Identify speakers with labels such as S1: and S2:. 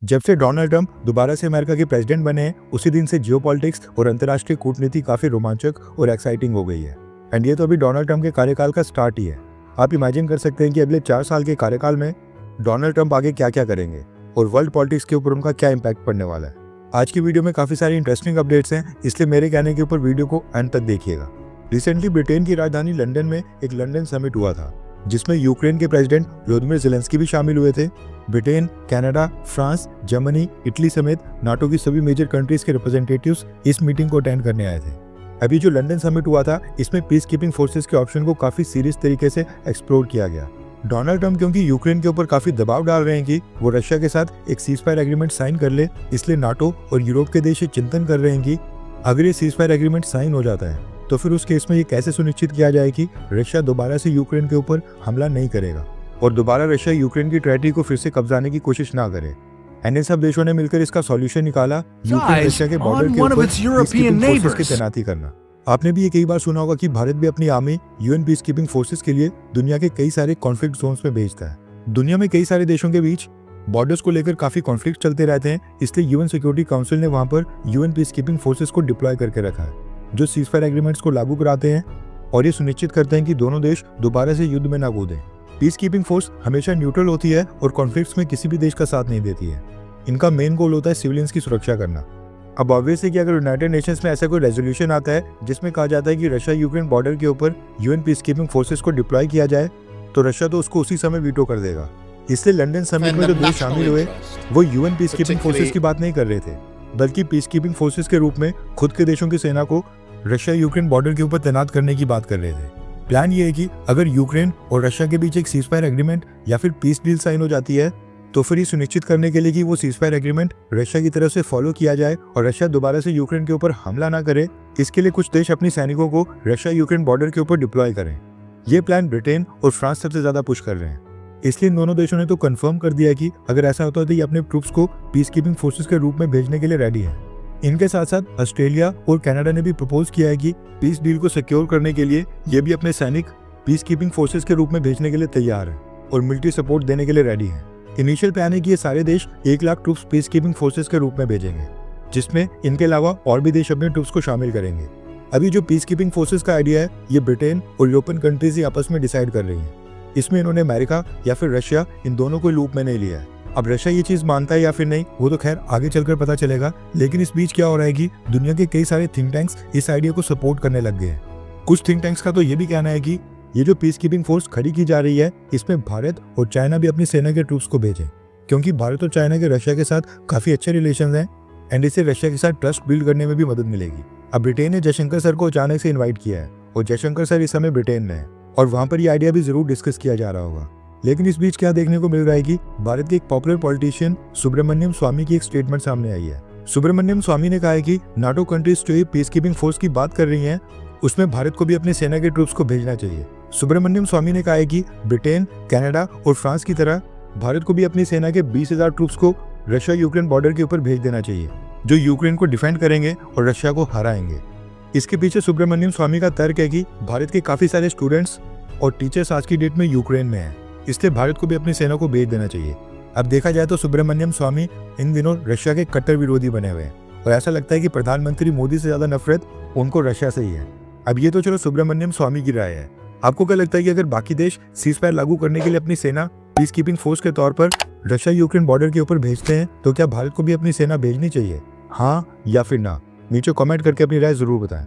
S1: जब से Donald Trump दोबारा से अमेरिका के प्रेसिडेंट बने हैं, उसी दिन से जियोपॉलिटिक्स और अंतर्राष्ट्रीय कूटनीति काफी रोमांचक और एक्साइटिंग हो गई है। एंड ये तो अभी डोनाल्ड ट्रंप के कार्यकाल का स्टार्ट ही है। आप इमेजिन कर सकते हैं कि अगले 4 साल के कार्यकाल में डोनाल्ड ट्रंप आगे क्या क्या करेंगे और वर्ल्ड पॉलिटिक्स के ऊपर उनका क्या इम्पैक्ट पड़ने वाला है। आज की वीडियो में काफी सारी इंटरेस्टिंग अपडेट्स हैं, इसलिए मेरे कहने के ऊपर वीडियो को अंत तक देखिएगा। रिसेंटली ब्रिटेन की राजधानी लंदन में एक लंदन समिट हुआ था, जिसमें यूक्रेन के प्रेसिडेंट व्लादिमीर ज़ेलेंस्की भी शामिल हुए थे। Britain, Canada, France, Germany, Italy समेत नाटो की सभी मेजर कंट्रीज के रिप्रेजेंटेटिव्स इस मीटिंग को अटेंड करने आए थे। अभी जो लंदन समिट हुआ था, इसमें पीस कीपिंग फोर्सेस के ऑप्शन को काफी सीरियस तरीके से एक्सप्लोर किया गया। डोनाल्ड ट्रंप क्योंकि यूक्रेन के ऊपर काफी दबाव डाल रहे हैं कि वो रशिया के साथ एक सीजफायर एग्रीमेंट साइन कर ले, इसलिए नाटो और यूरोप के देश चिंतन कर रहे हैं कि अगर ये सीजफायर एग्रीमेंट साइन हो जाता है तो फिर उस केस में ये कैसे सुनिश्चित किया जाए कि रशिया दोबारा से यूक्रेन के ऊपर हमला नहीं करेगा और दोबारा रशिया यूक्रेन की टेरिटरी को फिर से कब्जाने की कोशिश ना करे। एंड इन सब देशों ने मिलकर इसका सॉल्यूशन निकाला, यूक्रेन रशिया के बॉर्डर के ऊपर पीसकीपिंग फोर्सेस की तैनाती करना। आपने भी ये कई बार सुना होगा कि भारत भी अपनी army UN peace keeping forces के लिए दुनिया के कई सारे कॉन्फ्लिक्ट जोन्स में भेजता है। दुनिया में कई सारे देशों के बीच बॉर्डर्स को लेकर काफी कॉन्फ्लिक्ट चलते रहते हैं, इसलिए यूएन सिक्योरिटी काउंसिल ने वहां पर यूएन पीस कीपिंग फोर्सेस को डिप्लॉय करके रखा है, जो सीजफायर एग्रीमेंट्स को लागू कराते हैं और ये सुनिश्चित करते हैं कि दोनों देश दोबारा से युद्ध में ना कूदें। पीस कीपिंग फोर्स हमेशा न्यूट्रल होती है और कॉन्फ्लिक्ट्स में किसी भी देश का साथ नहीं देती है। इनका मेन गोल होता है सिविलियंस की सुरक्षा करना। अब ऑब्वियस है कि अगर यूनाइटेड नेशंस में ऐसा कोई रेजोल्यूशन आता है जिसमें कहा जाता है कि रशिया यूक्रेन बॉर्डर के ऊपर यूएन पीस कीपिंग फोर्सेस को डिप्लॉय किया जाए, तो रशिया तो उसको उसी समय वीटो कर देगा। इसलिए लंदन समिट में जो देश शामिल हुए वो यूएन पीस कीपिंग फोर्सेस की बात नहीं कर रहे थे, बल्कि पीस कीपिंग फोर्सेस के रूप में खुद के देशों की सेना को रशिया यूक्रेन बॉर्डर के ऊपर तैनात करने की बात कर रहे थे। प्लान ये है कि अगर यूक्रेन और रशिया के बीच एक सीजफायर एग्रीमेंट या फिर पीस डील साइन हो जाती है, तो फिर ये सुनिश्चित करने के लिए कि वो सीजफायर एग्रीमेंट रशिया की तरफ से फॉलो किया जाए और रशिया दोबारा से यूक्रेन के ऊपर हमला ना करे, इसके लिए कुछ देश अपनी सैनिकों को रशिया यूक्रेन बॉर्डर के ऊपर डिप्लॉय करें। ये प्लान ब्रिटेन और फ्रांस सबसे ज्यादा पुश कर रहे हैं, इसलिए इन दोनों देशों ने तो कंफर्म कर दिया कि अगर ऐसा होता है तो ये अपने ट्रूप्स को पीस कीपिंग फोर्सेस के रूप में भेजने के लिए रेडी है। इनके साथ साथ ऑस्ट्रेलिया और कनाडा ने भी प्रपोज किया है कि पीस डील को सिक्योर करने के लिए ये भी अपने सैनिक पीस कीपिंग फोर्सेस के रूप में भेजने के लिए तैयार है और मिलिट्री सपोर्ट देने के लिए रेडी है। इनिशियल प्लान है कि ये सारे देश 1 lakh troops peace keeping forces के रूप में भेजेंगे, जिसमें इनके अलावा और भी देश अपने ट्रूप्स को शामिल करेंगे। अभी जो पीस कीपिंग फोर्सेस का आइडिया है, ये ब्रिटेन और यूरोपियन कंट्रीज ही आपस में डिसाइड कर रही हैं। इसमें इन्होंने अमेरिका या फिर रशिया इन दोनों को लूप में नहीं लिया है। अब रशिया ये चीज मानता है या फिर नहीं, वो तो खैर आगे चलकर पता चलेगा। लेकिन इस बीच क्या हो रहा है कि दुनिया के कई सारे थिंक टैंक्स इस आइडिया को सपोर्ट करने लग गए हैं। कुछ थिंक टैंक्स का तो ये भी कहना है कि ये जो पीस कीपिंग फोर्स खड़ी की जा रही है, इसमें भारत और चाइना भी अपनी सेना के ट्रूप्स को भेजें, क्योंकि भारत और चाइना के रशिया के साथ काफी अच्छे रिलेशन हैं एंड इससे रशिया के साथ ट्रस्ट बिल्ड करने में भी मदद मिलेगी। अब ब्रिटेन ने जयशंकर सर को अचानक से इन्वाइट किया है और जयशंकर सर इस समय ब्रिटेन में है और वहां पर ये आइडिया भी जरूर डिस्कस किया जा रहा होगा। लेकिन इस बीच क्या देखने को मिल रहा है कि भारत के एक पॉपुलर पॉलिटिशियन सुब्रमण्यम स्वामी की एक स्टेटमेंट सामने आई है। सुब्रमण्यम स्वामी ने कहा है कि नाटो कंट्रीज जो ये पीस कीपिंग फोर्स की बात कर रही हैं, उसमें भारत को भी अपनी सेना के ट्रूप्स को भेजना चाहिए। सुब्रमण्यम स्वामी ने कहा है कि ब्रिटेन, कनाडा और फ्रांस की तरह भारत को भी अपनी सेना के 20,000 ट्रूप्स को रशिया यूक्रेन बॉर्डर के ऊपर भेज देना चाहिए, जो यूक्रेन को डिफेंड करेंगे और रशिया को हराएंगे। इसके पीछे सुब्रमण्यम स्वामी का तर्क है कि भारत के काफी सारे स्टूडेंट्स और टीचर्स आज की डेट में यूक्रेन में हैं, इसलिए भारत को भी अपनी सेना को भेज देना चाहिए। अब देखा जाए तो सुब्रमण्यम स्वामी इन दिनों रशिया के कट्टर विरोधी बने हुए हैं और ऐसा लगता है कि प्रधानमंत्री मोदी से ज्यादा नफरत उनको रशिया से ही है। अब ये तो चलो सुब्रमण्यम स्वामी की राय है। आपको क्या लगता है कि अगर बाकी देश सीजफायर लागू करने के लिए अपनी सेना पीस कीपिंग फोर्स के तौर पर रशिया यूक्रेन बॉर्डर के ऊपर भेजते हैं, तो क्या भारत को भी अपनी सेना भेजनी चाहिए, हाँ या फिर ना? नीचे कमेंट करके अपनी राय जरूर बताएं।